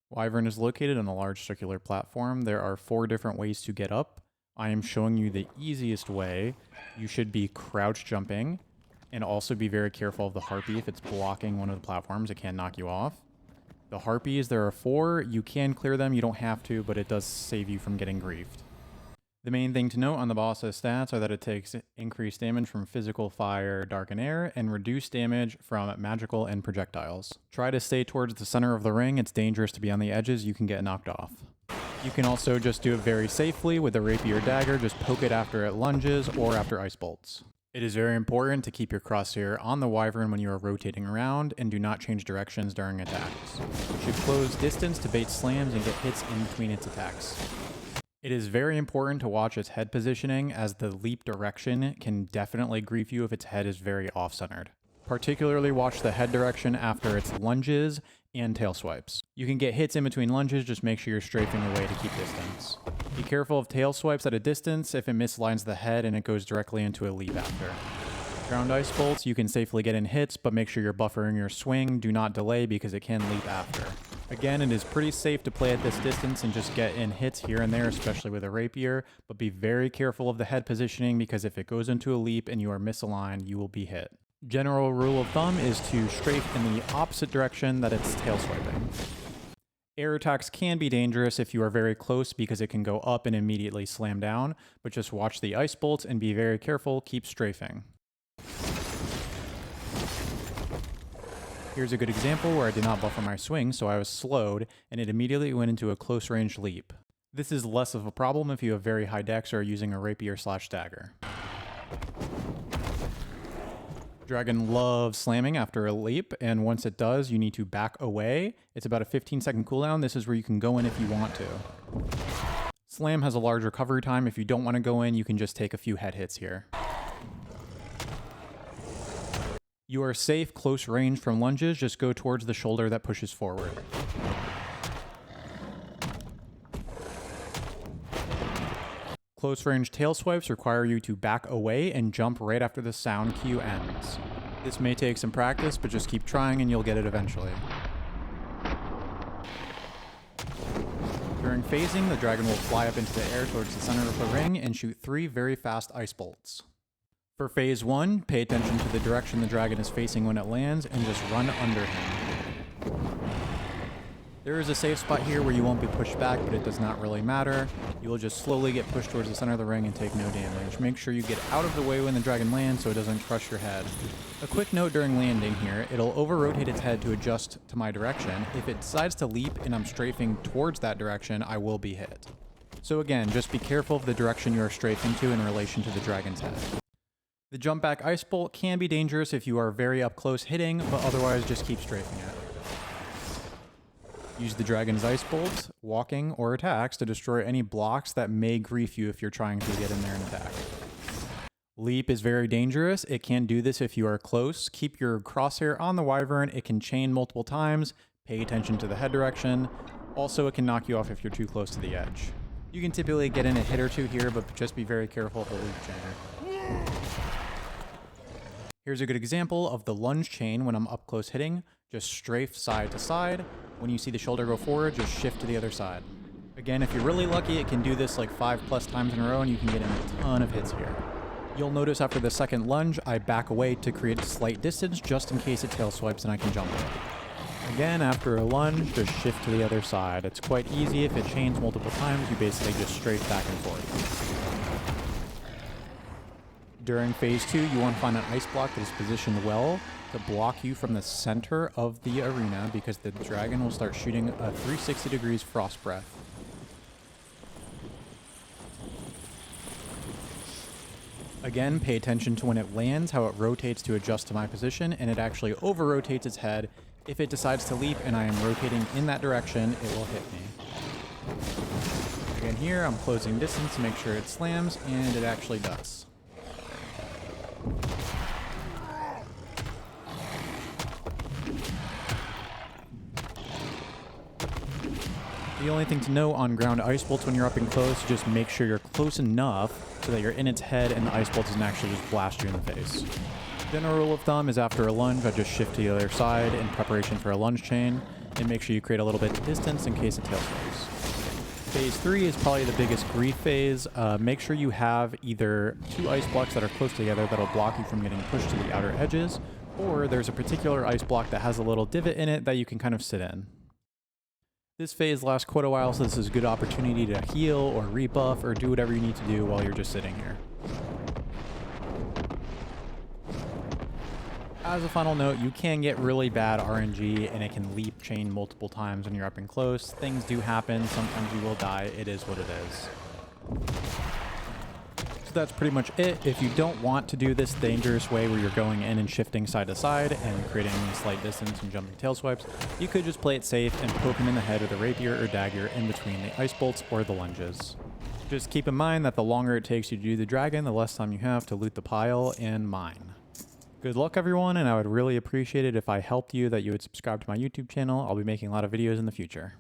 Wyvern is located on a large circular platform. There are 4 different ways to get up. I am showing you the easiest way. You should be crouch jumping and also be very careful of the harpy. If it's blocking one of the platforms, it can knock you off. The harpies, there are 4. You can clear them. You don't have to, but it does save you from getting griefed. The main thing to note on the boss's stats are that it takes increased damage from physical, fire, dark, and air, and reduced damage from magical and projectiles. Try to stay towards the center of the ring. It's dangerous to be on the edges. You can get knocked off. You can also just do it very safely with a rapier dagger. Just poke it after it lunges or after ice bolts. It is very important to keep your crosshair on the Wyvern when you are rotating around, and do not change directions during attacks. You should close distance to bait slams and get hits in between its attacks. It is very important to watch its head positioning, as the leap direction can definitely grief you if its head is very off-centered. Particularly watch the head direction after its lunges and tail swipes. You can get hits in between lunges, just make sure you're strafing away to keep distance. Be careful of tail swipes at a distance if it mislines the head and it goes directly into a leap after. Ground ice bolts, you can safely get in hits, but make sure you're buffering your swing. Do not delay because it can leap after. Again, it is pretty safe to play at this distance and just get in hits here and there, especially with a rapier, but be very careful of the head positioning, because if it goes into a leap and you are misaligned, you will be hit. General rule of thumb is to strafe in the opposite direction that it's tail swiping. Air attacks can be dangerous if you are very close, because it can go up and immediately slam down, but just watch the ice bolts and be very careful, keep strafing. Here's a good example where I did not buffer my swing, so I was slowed, and it immediately went into a close range leap. This is less of a problem if you have very high dex or are using a rapier/dagger. Dragon loves slamming after a leap, and once it does, you need to back away. It's about a 15-second cooldown. This is where you can go in if you want to. Slam has a large recovery time. If you don't want to go in, you can just take a few head hits here. You are safe close range from lunges. Just go towards the shoulder that pushes forward. Close range tail swipes require you to back away and jump right after the sound cue ends. This may take some practice, but just keep trying and you'll get it eventually. During phasing, the dragon will fly up into the air towards the center of the ring and shoot 3 very fast ice bolts. For phase 1, pay attention to the direction the dragon is facing when it lands and just run under him. There is a safe spot here where you won't be pushed back, but it does not really matter. You will just slowly get pushed towards the center of the ring and take no damage. Make sure you get out of the way when the dragon lands so it doesn't crush your head. A quick note during landing here, it'll over-rotate its head to adjust to my direction. If it decides to leap and I'm strafing towards that direction, I will be hit. So again, just be careful of the direction you are strafing to in relation to the dragon's head. The jump back ice bolt can be dangerous if you are very up close hitting, but otherwise just keep strafing it. Use the dragon's ice bolts, walking, or attacks to destroy any blocks that may grief you if you're trying to get in there and attack. Leap is very dangerous. It can do this if you are close. Keep your crosshair on the Wyvern. It can chain multiple times. Pay attention to the head direction. Also, it can knock you off if you're too close to the edge. You can typically get in a hit or 2 here, but just be very careful of the leap chain. Here's a good example of the lunge chain when I'm up close hitting. Just strafe side to side. When you see the shoulder go forward, just shift to the other side. Again, if you're really lucky, it can do this like 5+ times in a row and you can get in a ton of hits here. You'll notice after the second lunge, I back away to create a slight distance just in case it tail swipes and I can jump it. Again, after a lunge, just shift to the other side. It's quite easy. If it chains multiple times, you basically just strafe back and forth. During phase 2, you want to find an ice block that is positioned well to block you from the center of the arena, because the dragon will start shooting a 360 degrees frost breath. Again, pay attention to when it lands, how it rotates to adjust to my position, and it actually over-rotates its head. If it decides to leap and I am rotating in that direction, it will hit me. Again here, I'm closing distance to make sure it slams, and it actually does. The only thing to know on ground ice bolts when you're up and close, just make sure you're close enough so that you're in its head and the ice bolt doesn't actually just blast you in the face. General rule of thumb is after a lunge, I just shift to the other side in preparation for a lunge chain. and make sure you create a little bit of distance in case it tail swipes. Phase 3 is probably the biggest grief phase. Make sure you have either 2 ice blocks that are close together that'll block you from getting pushed to the outer edges, or there's a particular ice block that has a little divot in it that you can kind of sit in. This phase lasts quite a while, so this is a good opportunity to heal or rebuff or do whatever you need to do while you're just sitting here. As a final note, you can get really bad RNG and it can leap chain multiple times when you're up and close. Things do happen. Sometimes you will die. It is what it is. So that's pretty much it. If you don't want to do this dangerous way where you're going in and shifting side to side and creating slight distance and jumping tail swipes, you could just play it safe and poke him in the head with a rapier or dagger in between the ice bolts or the lunges. Just keep in mind that the longer it takes you to do the dragon, the less time you have to loot the pile and mine. Good luck, everyone, and I would really appreciate it if I helped you that you would subscribe to my YouTube channel. I'll be making a lot of videos in the future.